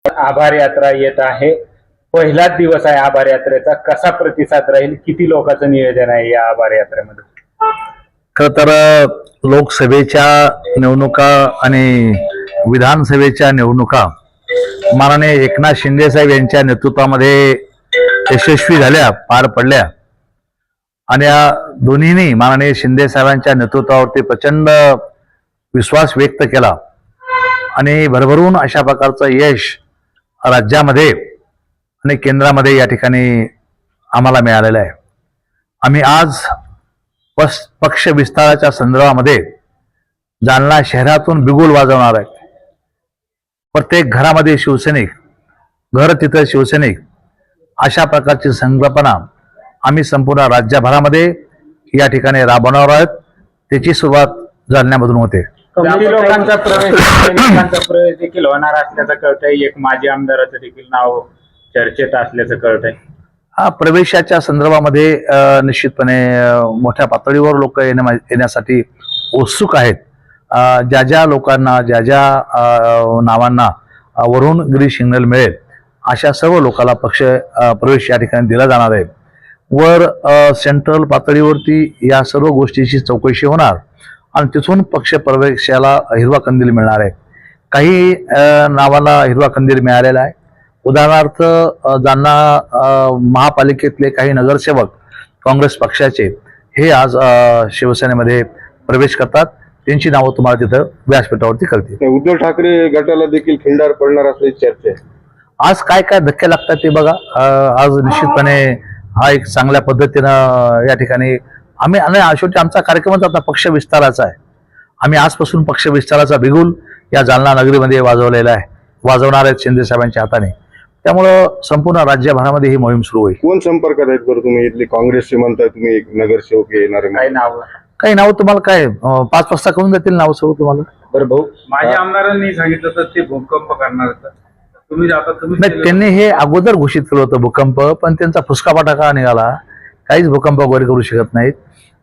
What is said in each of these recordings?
आभार यात्रा येत आहे. पहिलाच दिवस आहे आभार यात्रेचा. कसा प्रतिसाद राहील, किती लोकांचं नियोजन आहे या आभार यात्रेमध्ये? खर तर लोकसभेच्या निवडणुका आणि विधानसभेच्या निवडणुका माननीय एकनाथ शिंदे साहेब यांच्या नेतृत्वामध्ये यशस्वी झाल्या, पार पडल्या. आणि या दोन्हींनी माननीय शिंदे साहेबांच्या नेतृत्वावरती प्रचंड विश्वास व्यक्त केला आणि भरभरून अशा प्रकारचं यश राज्यामध्ये आणि केंद्रामध्ये या ठिकाणी आम्हाला मिळालेलं आहे. आम्ही आज पक्ष विस्ताराच्या संदर्भामध्ये जालना शहरातून बिगुल वाजवणार आहे. प्रत्येक घरामध्ये शिवसैनिक, घर तिथं शिवसैनिक, अशा प्रकारची संकल्पना आम्ही संपूर्ण राज्यभरामध्ये या ठिकाणी राबवणार आहोत. त्याची सुरुवात जालन्यामधून होते. किती लोकांचा प्रवेश देखील होणार असल्याचं कळतंय. एक माजी आमदाराचं देखील नाव चर्चेत असल्याचं कळतंय. हा, प्रवेशाच्या संदर्भामध्ये निश्चितपणे मोठ्या पातळीवर लोक येण्यासाठी उत्सुक आहेत. ज्या ज्या लोकांना, ज्या ज्या नावांना वरून ग्रीन सिग्नल मिळेल अशा सर्व लोकांना पक्ष प्रवेश या ठिकाणी दिला जाणार आहे. वर सेंट्रल पातळीवरती या सर्व गोष्टीची चौकशी होणार आणि तिथून पक्ष प्रवेशाला हिरवा कंदील मिळणार आहे. काही नावाला हिरवा कंदील मिळालेला आहे. उदाहरणार्थ जालना महापालिकेतले काही नगरसेवक काँग्रेस पक्षाचे हे आज शिवसेनेमध्ये प्रवेश करतात. त्यांची नावं तुम्हाला तिथं व्यासपीठावरती करतील. उद्धव ठाकरे गटाला देखील खिंडार पडणार असल्याची चर्चा आहे. आज काय काय धक्के लागतात ते बघा. आज निश्चितपणे हा एक चांगल्या पद्धतीनं या ठिकाणी आम्ही, आणि शेवटी आमचा कार्यक्रमच आता पक्ष विस्ताराचा आहे. आम्ही आजपासून पक्ष विस्ताराचा बिगुल या जालना नगरीमध्ये वाजवलेला आहे, वाजवणार आहेत शिंदे साहेबांच्या हाताने. त्यामुळं संपूर्ण राज्यभरामध्ये ही मोहीम सुरू होईल. कोण संपर्कात आहेत बरं तुम्ही? इथली काँग्रेसचे म्हणताय तुम्ही, नगरसेवक येणार काही नाव? काही नाव तुम्हाला काय 5 वाजता कळून जातील नाव सर्व तुम्हाला. बरं भाऊ, माझ्या आमदारांनी सांगितलं तर ते भूकंप करणार तुम्ही नाही, त्यांनी हे अगोदर घोषित केलं होतं भूकंप, पण त्यांचा फुसका फटाका निघाला. काहीच भूकंप वगैरे करू शकत नाहीत.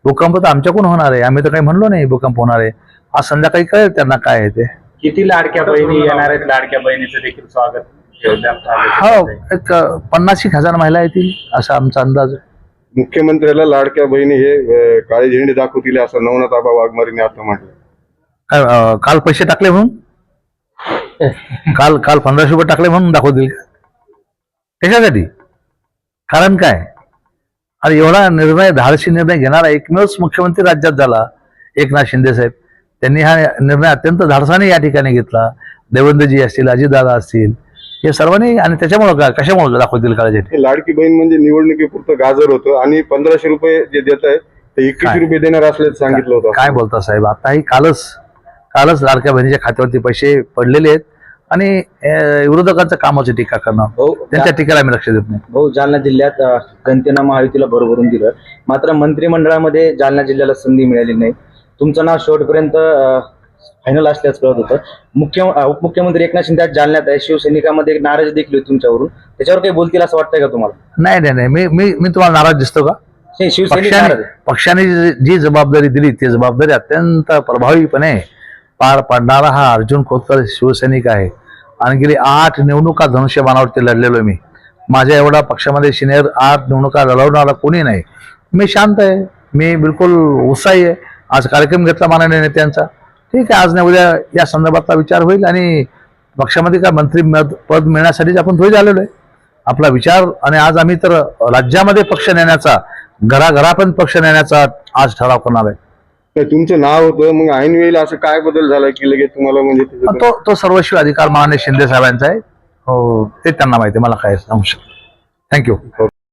भूकंप तर आमच्याकडून होणार आहे. आम्ही तर काही म्हणलो नाही भूकंप होणार आहे. आज संध्याकाळी कळेल त्यांना काय आहे ते. किती लाडक्या बहिणी येणार आहेत? लाडक्या बहिणीचं देखील स्वागत हो, एक 50,000 महिला येतील असा आमचा अंदाज आहे. मुख्यमंत्र्याला लाडक्या बहिणी हे काळे झेंडे दाखवतील असं नवनाथ आबा वाघमारेंनी आता म्हटलं. काल पैसे टाकले म्हणून, काल 1500 रुपये टाकले म्हणून दाखवतील का? कशासाठी? कारण काय? अरे एवढा निर्णय, धाडसी निर्णय घेणारा एकमेवच मुख्यमंत्री राज्यात झाला एकनाथ शिंदे साहेब. त्यांनी हा निर्णय अत्यंत धाडसाने या ठिकाणी घेतला. देवेंद्रजी असतील, अजितदादा असतील, हे सर्वांनी. आणि त्याच्यामुळे कशामुळे दाखवतील काळजी? लाडकी बहीण म्हणजे निवडणुकीपुरतं गाजर होतं आणि 1500 रुपये जे देत आहे ते 21 रुपये देणार असल्याचं सांगितलं होतं. काय बोलता साहेब? आताही कालच लाडक्या बहिणीच्या खात्यावरती पैसे पडलेले आहेत आणि विरोधकांचं कामाची टीका करणं, त्यांच्या टीकेला आम्ही लक्ष देत नाही. भाऊ, जालना जिल्ह्यात जनतेनं महायुतीला भरभरून दिलं, मात्र मंत्रिमंडळामध्ये जालना जिल्ह्याला संधी मिळाली नाही. तुमचं नाव शेवटपर्यंत फायनल असल्याच कळत होतं. उपमुख्यमंत्री एकनाथ शिंदे आज जालन्यात आहे. शिवसैनिकांमध्ये एक नाराजी देखील होती तुमच्यावरून. त्याच्यावर काही बोलतील असं वाटतंय का तुम्हाला? नाही, मी तुम्हाला नाराज दिसतो का? पक्षाने जी जबाबदारी दिली ती जबाबदारी अत्यंत प्रभावीपणे पार पाडणारा हा अर्जुन खोतकर शिवसैनिक आहे. आणि गेली 8 निवडणुका धनुष्यबाणावरती लढलेलो मी. माझ्या एवढा पक्षामध्ये सिनियर 8 निवडणुका लढवणारा कोणी नाही. मी शांत आहे, मी बिलकुल उत्साही आहे. आज कार्यक्रम घेतला माननीय नेत्यांचा. ठीक आहे, आज नाही उद्या या संदर्भातला विचार होईल आणि पक्षामध्ये काय मंत्री पद मिळण्यासाठीच आपण थोडी झालेलो आहे. आपला विचार, आणि आज आम्ही तर राज्यामध्ये पक्ष नेण्याचा, घराघरापर्यंत पक्ष नेण्याचा आज ठराव करणार आहे. तुमचं नाव होतं, मग ऐनवेळी असं काय बदल झाला की लगेच तुम्हाला म्हणजे तो सर्वस्वी अधिकार माननीय शिंदे साहेबांचा आहे. हो, ते त्यांना माहिती, मला काय सांगू शकतो. थँक्यू.